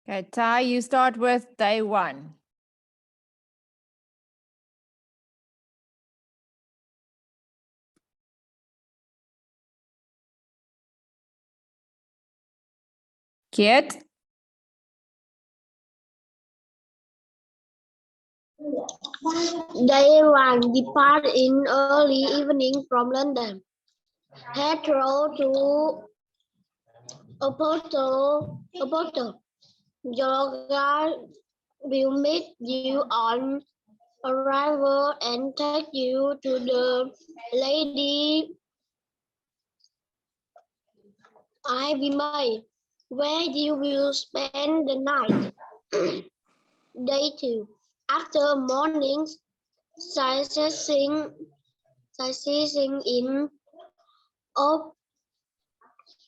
Okay, Thai, you start with day 1. Kiet? Day 1 depart in early evening from London. Heathrow to Oporto. Your guide will meet you on arrival and take you to the Lady Ivy May, where you will spend the night. Day 2. After morning sightseeing in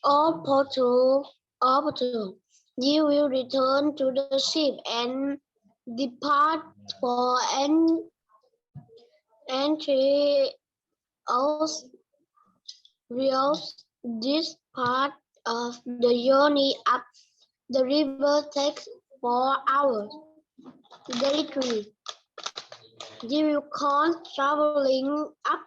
Oporto, you will return to the ship and depart for entry Rios. This part of the journey up the river takes 4 hours. Day 3. You will come traveling up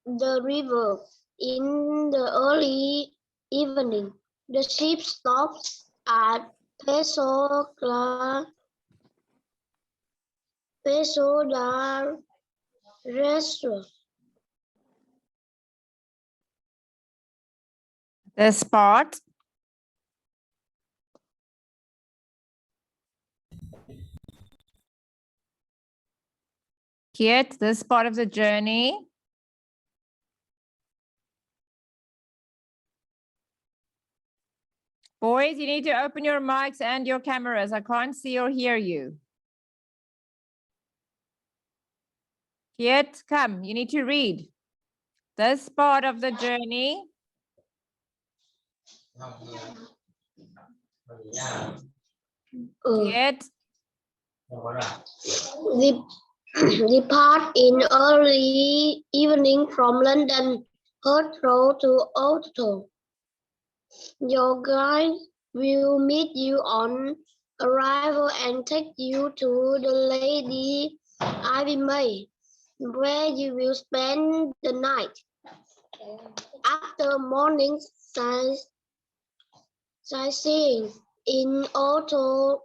the river in the early evening. The ship stops at Peso da Restro. The spot. Kiet, this part of the journey. Boys, you need to open your mics and your cameras. I can't see or hear you. Kiet, come, you need to read. This part of the journey. Kiet. Depart in early evening from London, Heathrow to Oporto. Your guide will meet you on arrival and take you to the Lady Ivy May, where you will spend the night. After morning sightseeing in Oporto,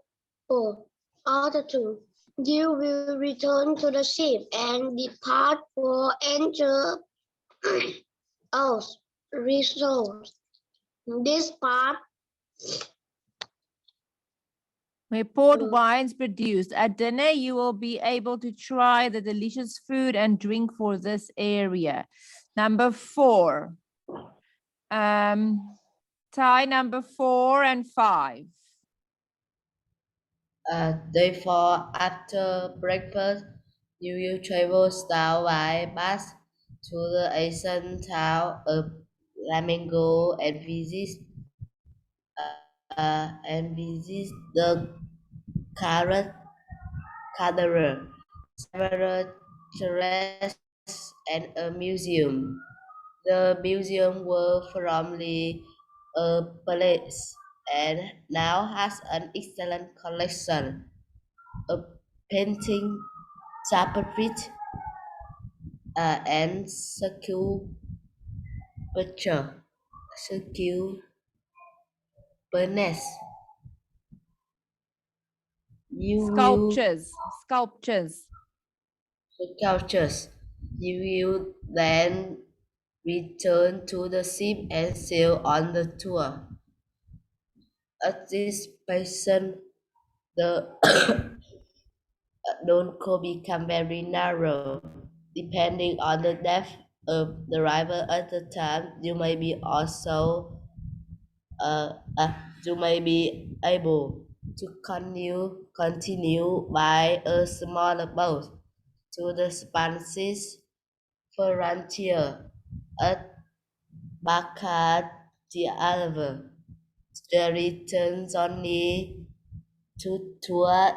you will return to the ship and depart for Angel Resort. This part Where port wines produced. At dinner, you will be able to try the delicious food and drink for this area. Number 4. Thai, number 4 and 5. Day 4, after breakfast, you will travel style by bus to the ancient town of Flamingo and visit the current cathedral, several churches, and a museum. The museum was formerly a palace and now has an excellent collection of painting, tapestries, and sculptures. You will sculptures. You will then return to the ship and sail on the tour. At this station, the Donko become very narrow. Depending on the depth of the river at the time, you may be able to continue by a smaller boat to the Spanish frontier at Bacadialva. The returns only to tour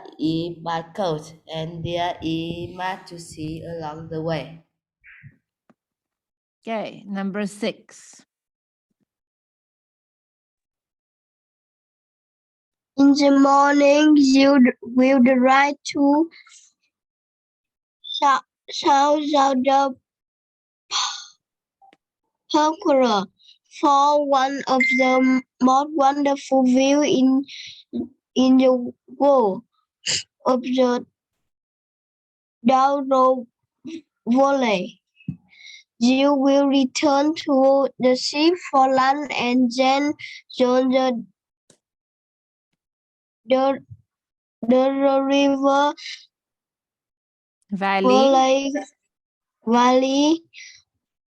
by coast, and there is much to see along the way. Okay, number 6. In the morning, you will ride to south of the Pergola for one of the most wonderful views in the world of the Douro Valley. You will return to the ship for lunch and then join the river Valley. Valley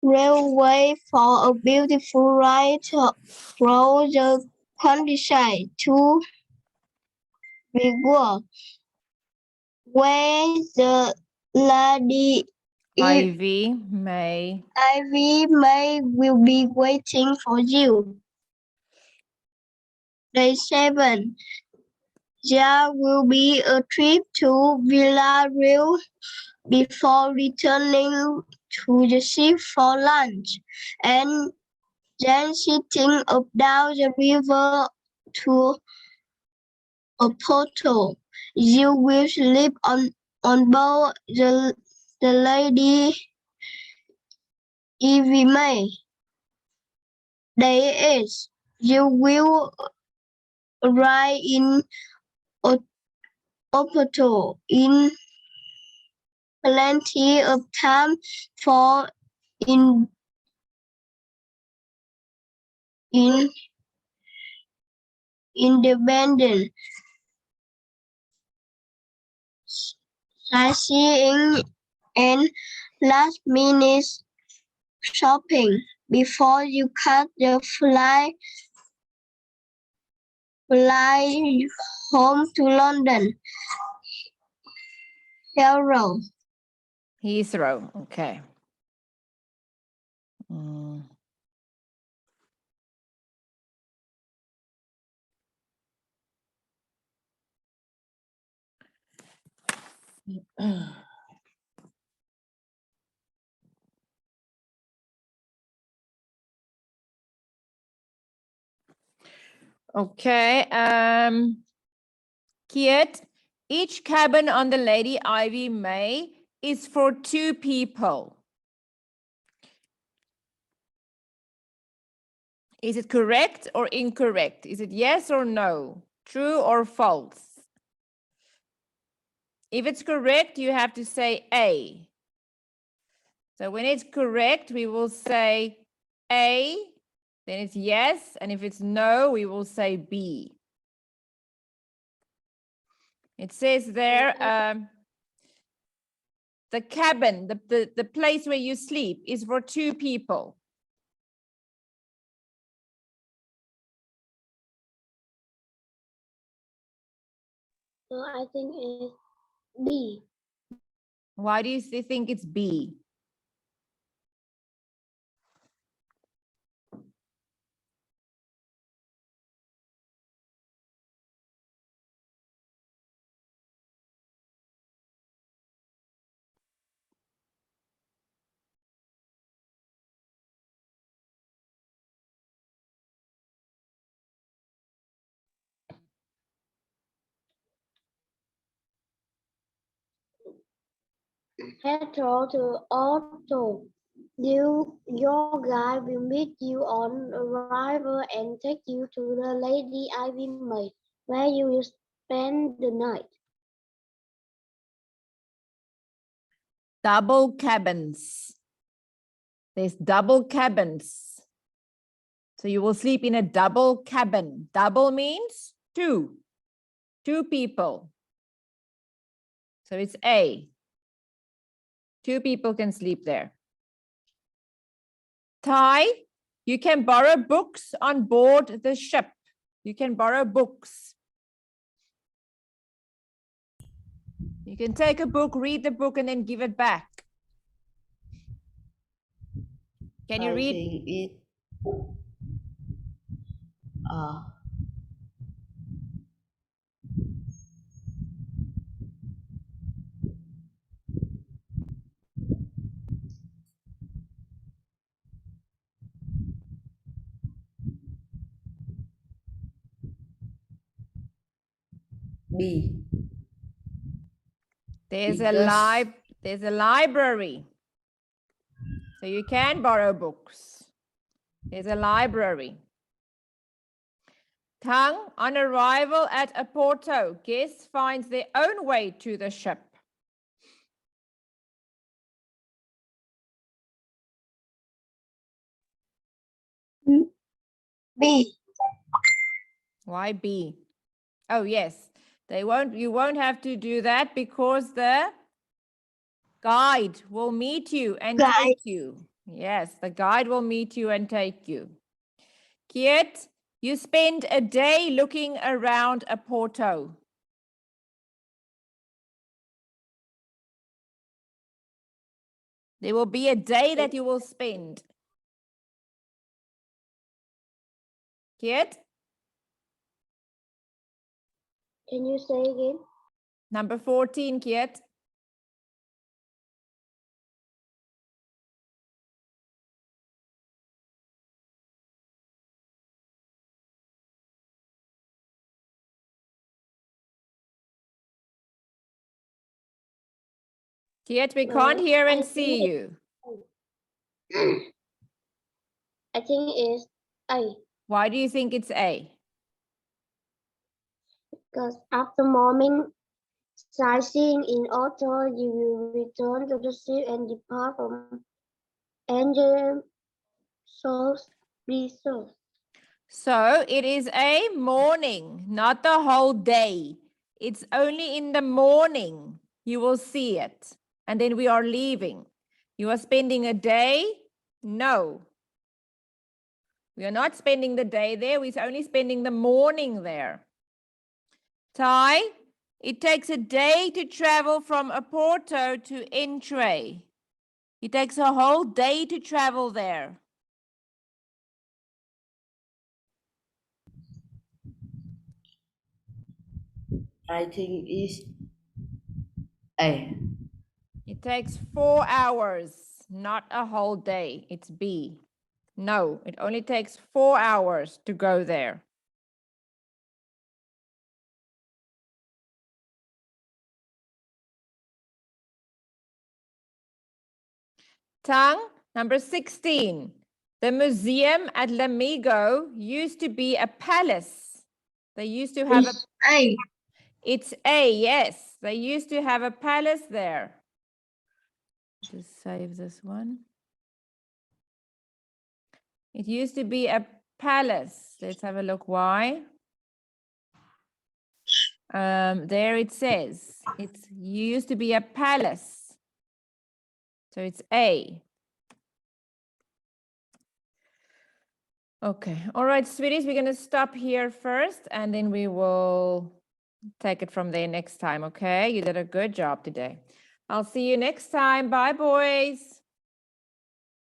Railway for a beautiful ride through the countryside to Vigor, where the Lady Ivy May. May will be waiting for you. Day 7. There will be a trip to Villarreal before returning to the ship for lunch, and then sitting up down the river to Oporto. You will sleep on board the Lady Evie May. Day 8. You will arrive in Oporto in plenty of time for in independent sightseeing and last-minute shopping before you catch the fly home to London. Heathrow. Okay. Mm. Okay. Kiet, each cabin on the Lady Ivy May is for 2 people. Is it correct or incorrect? Is it yes or no? True or false? If it's correct, you have to say A. So when it's correct, we will say A, then it's yes. And if it's no, we will say B. It says there, the cabin, the place where you sleep is for 2 people. So I think it's B. Why do you think it's B? Petrol to auto. Your guide will meet you on arrival and take you to the Lady Ivy May, where you will spend the night. Double cabins. There's double cabins. So you will sleep in a double cabin. Double means 2. 2 people. So it's A. 2 people can sleep there. Thai, you can borrow books on board the ship. You can borrow books. You can take a book, read the book, and then give it back. Can you I read? think it B. There's Because there's a library. So you can borrow books. There's a library. Tung, on arrival at Oporto, guests finds their own way to the ship. B. Why B? Oh, yes. You won't have to do that because the guide will meet you and take you. Yes, the guide will meet you and take you. Kiet, you spend a day looking around Oporto. There will be a day that you will spend. Kiet? Can you say again? Number 14, Kiet. Kiet, we can't hear and see you. I think it's A. Why do you think it's A? Because after morning sightseeing in auto, you will return to the ship and depart from engine source resource. So it is a morning, not the whole day. It's only in the morning you will see it. And then we are leaving. You are spending a day? No. We are not spending the day there. We're only spending the morning there. Thai, it takes a day to travel from Oporto to Entray. It takes a whole day to travel there. I think it's A. It takes 4 hours, not a whole day. It's B. No, it only takes 4 hours to go there. Tang, number 16. The museum at Lamigo used to be a palace. They used to have A. It's A, yes. They used to have a palace there. Just save this one. It used to be a palace. Let's have a look why. There it says it used to be a palace. So it's A. Okay. All right, sweeties, we're going to stop here first and then we will take it from there next time. Okay. You did a good job today. I'll see you next time. Bye, boys.